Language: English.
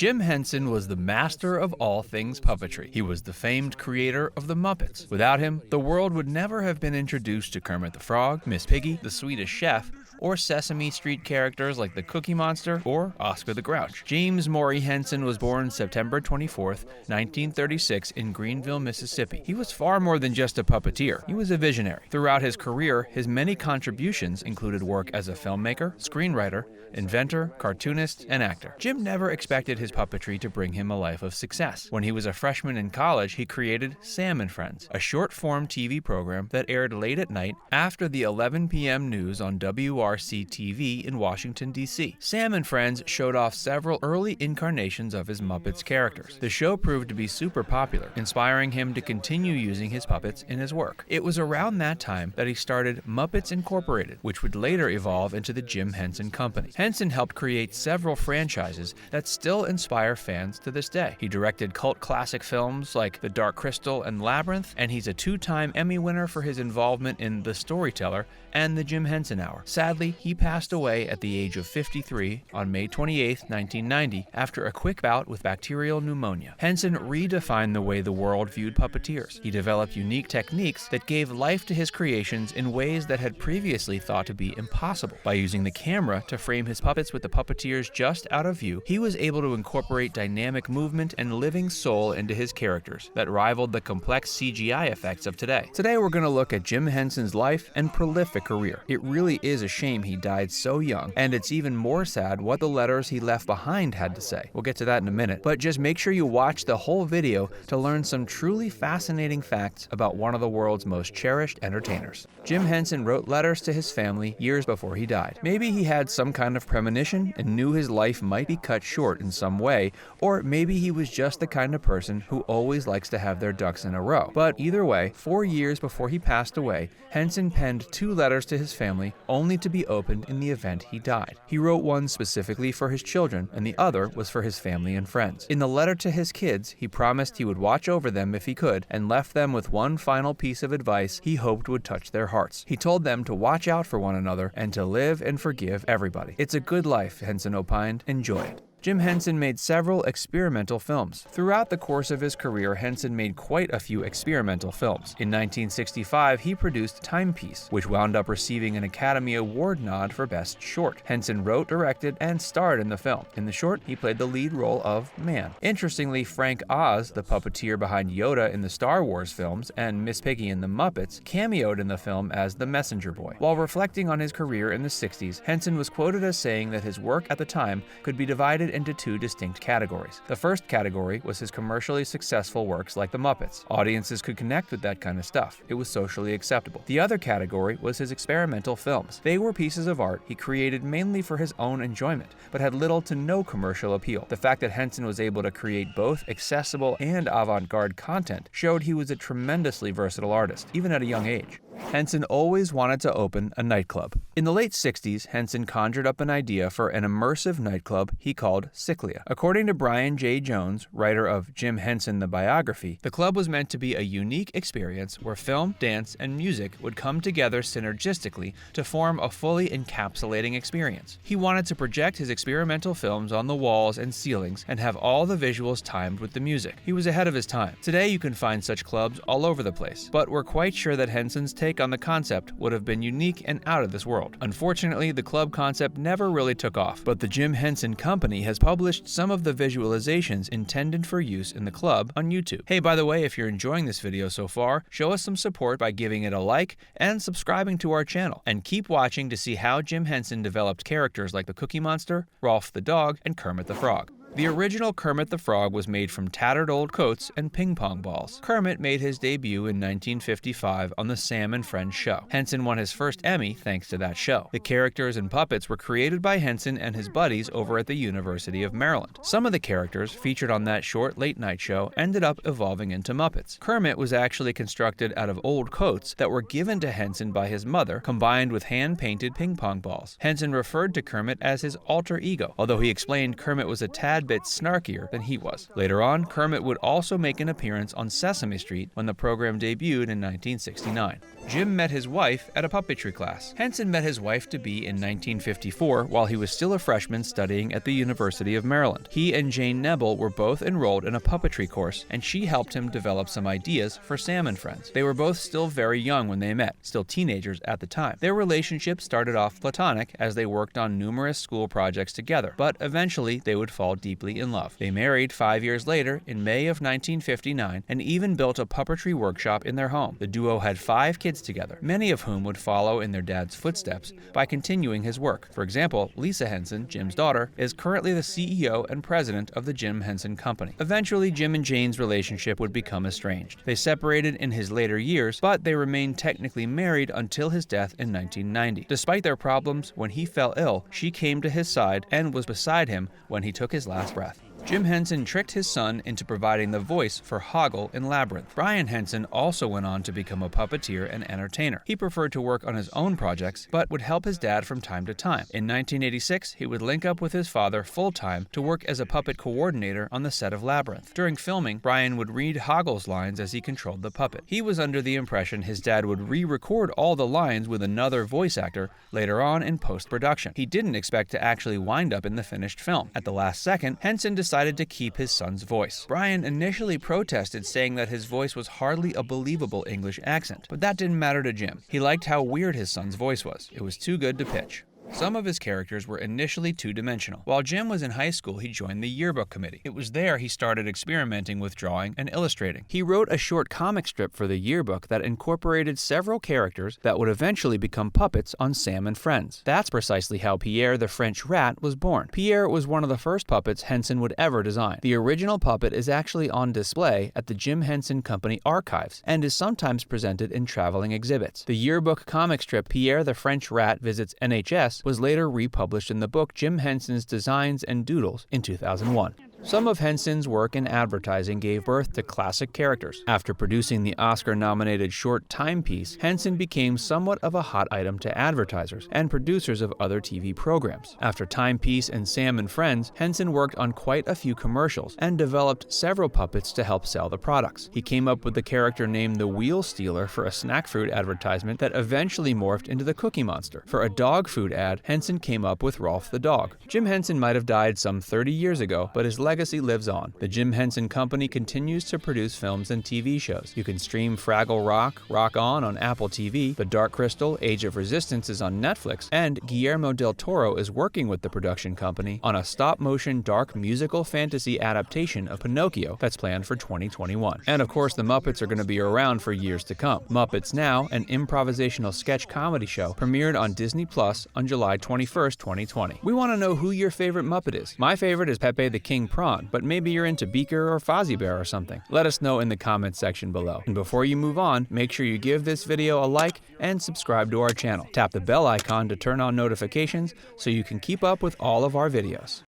Jim Henson was the master of all things puppetry. He was the famed creator of the Muppets. Without him, the world would never have been introduced to Kermit the Frog, Miss Piggy, the Swedish Chef, or Sesame Street characters like the Cookie Monster or Oscar the Grouch. James Maury Henson was born September 24, 1936 in Greenville, Mississippi. He was far more than just a puppeteer. He was a visionary. Throughout his career, his many contributions included work as a filmmaker, screenwriter, inventor, cartoonist, and actor. Jim never expected his puppetry to bring him a life of success. When he was a freshman in college, he created Sam and Friends, a short-form TV program that aired late at night after the 11 p.m. news on WRC-TV in Washington, D.C. Sam and Friends showed off several early incarnations of his Muppets characters. The show proved to be super popular, inspiring him to continue using his puppets in his work. It was around that time that he started Muppets Inc, which would later evolve into the Jim Henson Company. Henson helped create several franchises that still inspire fans to this day. He directed cult classic films like The Dark Crystal and Labyrinth, and he's a two-time Emmy winner for his involvement in The Storyteller and The Jim Henson Hour. Sadly, he passed away at the age of 53 on May 28, 1990, after a quick bout with bacterial pneumonia. Henson redefined the way the world viewed puppeteers. He developed unique techniques that gave life to his creations in ways that had previously thought to be impossible. By using the camera to frame his puppets with the puppeteers just out of view, he was able to incorporate dynamic movement and living soul into his characters that rivaled the complex CGI effects of today. Today we're going to look at Jim Henson's life and prolific career. It really is a shame he died so young, and it's even more sad what the letters he left behind had to say. We'll get to that in a minute, but just make sure you watch the whole video to learn some truly fascinating facts about one of the world's most cherished entertainers. Jim Henson wrote letters to his family years before he died. Maybe he had some kind of premonition and knew his life might be cut short in some way, or maybe he was just the kind of person who always likes to have their ducks in a row. But either way, 4 years before he passed away, Henson penned 2 letters to his family, only to be opened in the event he died. He wrote one specifically for his children, and the other was for his family and friends. In the letter to his kids, he promised he would watch over them if he could, and left them with one final piece of advice he hoped would touch their hearts. He told them to watch out for one another and to live and forgive everybody. It's a good life, Henson opined. Enjoy it. Jim Henson made several experimental films. Throughout the course of his career, Henson made quite a few experimental films. In 1965, he produced Timepiece, which wound up receiving an Academy Award nod for Best Short. Henson wrote, directed, and starred in the film. In the short, he played the lead role of Man. Interestingly, Frank Oz, the puppeteer behind Yoda in the Star Wars films and Miss Piggy in the Muppets, cameoed in the film as the messenger boy. While reflecting on his career in the 60s, Henson was quoted as saying that his work at the time could be divided into 2 distinct categories. The first category was his commercially successful works like The Muppets. Audiences could connect with that kind of stuff. It was socially acceptable. The other category was his experimental films. They were pieces of art he created mainly for his own enjoyment, but had little to no commercial appeal. The fact that Henson was able to create both accessible and avant-garde content showed he was a tremendously versatile artist, even at a young age. Henson always wanted to open a nightclub. In the late 60s, Henson conjured up an idea for an immersive nightclub he called Cyclia. According to Brian J. Jones, writer of Jim Henson the Biography, the club was meant to be a unique experience where film, dance, and music would come together synergistically to form a fully encapsulating experience. He wanted to project his experimental films on the walls and ceilings and have all the visuals timed with the music. He was ahead of his time. Today you can find such clubs all over the place, but we're quite sure that Henson's take on the concept would have been unique and out of this world. Unfortunately, the club concept never really took off, but the Jim Henson Company has published some of the visualizations intended for use in the club on YouTube. Hey, by the way, if you're enjoying this video so far, show us some support by giving it a like and subscribing to our channel. And keep watching to see how Jim Henson developed characters like the Cookie Monster, Rolf the Dog, and Kermit the Frog. The original Kermit the Frog was made from tattered old coats and ping pong balls. Kermit made his debut in 1955 on the Sam and Friends show. Henson won his first Emmy thanks to that show. The characters and puppets were created by Henson and his buddies over at the University of Maryland. Some of the characters featured on that short late-night show ended up evolving into Muppets. Kermit was actually constructed out of old coats that were given to Henson by his mother, combined with hand-painted ping pong balls. Henson referred to Kermit as his alter ego, although he explained Kermit was a tad bit snarkier than he was. Later on, Kermit would also make an appearance on Sesame Street when the program debuted in 1969. Jim met his wife at a puppetry class. Henson met his wife to be in 1954 while he was still a freshman studying at the University of Maryland. He and Jane Nebel were both enrolled in a puppetry course, and she helped him develop some ideas for Sam and Friends. They were both still very young when they met, still teenagers at the time. Their relationship started off platonic as they worked on numerous school projects together, but eventually they would fall deeply in love. They married 5 years later in May of 1959 and even built a puppetry workshop in their home. The duo had 5 kids together, many of whom would follow in their dad's footsteps by continuing his work. For example, Lisa Henson, Jim's daughter, is currently the CEO and president of the Jim Henson Company. Eventually, Jim and Jane's relationship would become estranged. They separated in his later years, but they remained technically married until his death in 1990. Despite their problems, when he fell ill, she came to his side and was beside him when he took his last breath. Jim Henson tricked his son into providing the voice for Hoggle in Labyrinth. Brian Henson also went on to become a puppeteer and entertainer. He preferred to work on his own projects, but would help his dad from time to time. In 1986, he would link up with his father full-time to work as a puppet coordinator on the set of Labyrinth. During filming, Brian would read Hoggle's lines as he controlled the puppet. He was under the impression his dad would re-record all the lines with another voice actor later on in post-production. He didn't expect to actually wind up in the finished film. At the last second, Henson decided to keep his son's voice. Brian initially protested, saying that his voice was hardly a believable English accent, but that didn't matter to Jim. He liked how weird his son's voice was. It was too good to pitch. Some of his characters were initially two-dimensional. While Jim was in high school, he joined the yearbook committee. It was there he started experimenting with drawing and illustrating. He wrote a short comic strip for the yearbook that incorporated several characters that would eventually become puppets on Sam and Friends. That's precisely how Pierre the French Rat was born. Pierre was one of the first puppets Henson would ever design. The original puppet is actually on display at the Jim Henson Company archives and is sometimes presented in traveling exhibits. The yearbook comic strip Pierre the French Rat Visits NHS was later republished in the book Jim Henson's Designs and Doodles in 2001. Some of Henson's work in advertising gave birth to classic characters. After producing the Oscar-nominated short Timepiece, Henson became somewhat of a hot item to advertisers and producers of other TV programs. After Timepiece and Sam and Friends, Henson worked on quite a few commercials and developed several puppets to help sell the products. He came up with the character named the Wheel Stealer for a snack food advertisement that eventually morphed into the Cookie Monster. For a dog food ad, Henson came up with Rolf the dog. Jim Henson might have died some 30 years ago, but his legacy lives on. The Jim Henson Company continues to produce films and TV shows. You can stream Fraggle Rock, Rock On Apple TV, The Dark Crystal, Age of Resistance is on Netflix, and Guillermo del Toro is working with the production company on a stop-motion dark musical fantasy adaptation of Pinocchio that's planned for 2021. And of course, the Muppets are going to be around for years to come. Muppets Now, an improvisational sketch comedy show, premiered on Disney Plus on July 21st, 2020. We want to know who your favorite Muppet is. My favorite is Pepe the King Prawn, but maybe you're into Beaker or Fozzie Bear or something. Let us know in the comments section below. And before you move on, make sure you give this video a like and subscribe to our channel. Tap the bell icon to turn on notifications so you can keep up with all of our videos.